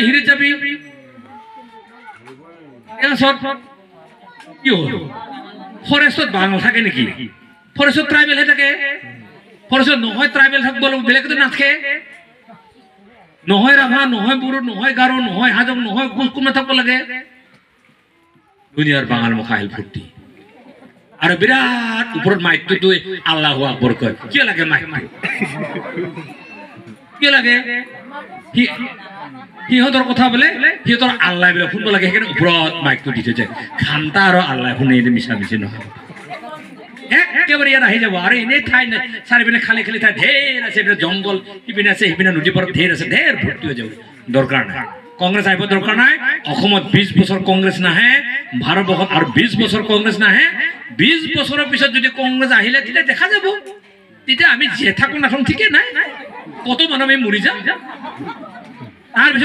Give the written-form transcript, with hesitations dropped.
হিৰে যাবি কি হল ফৰেষ্টত বাঙাল থাকে নেকি ফৰেষ্টত ট্ৰাইবেলহে থাকে ফৰেষ্টত নহয় ট্ৰাইবেল থাকব বেলেগতে নাথাকে নহয় ৰাভা নহয় বড়ো নহয় গাৰো নহয় হাজং নহয় কোন থাকব লাগে দুনিয়ার বাঙাল মুখা আহিল ফুটি আর বিরাট উপর মাইকটো তুই আল্লাহু আকবার কয় কি লাগে মাইক কি লাগে সিহঁতৰ কথা বলে সিহঁতৰ আল্লাহ বলে শুনব লাগে সেইকাৰণে ওপৰত মাইকটো দিছে যে খান্তা আৰু আল্লাহ শুনে মিছা মিছি নহয় একেবাৰে ইয়াত আহি যাব আৰু এনেই ঠাই নাই চাৰিপিনে খালি খালি ঠাই ঢেৰ আছে জংঘল সিপিনে আছে সিপিনে নদী পাৰত ঢেৰ আছে ঢেৰ ভৰ্তি হৈ যাব দৰকাৰ নাই কংগ্ৰেছ আহিব দৰকাৰ নাই অসমত 20 বছৰ কংগ্ৰেছ নাহে ভাৰতবৰ্ষত আৰু 20 বছৰ কংগ্ৰেছ নাহে 20 বছৰৰ পিছত যদি কংগ্ৰেছ আহিলে তেতিয়া দেখা যাব তেতিয়া আমি যে থাকো নাথাকো ঠিকে নাই কত মানুহ আমি মৰি যাম তাৰ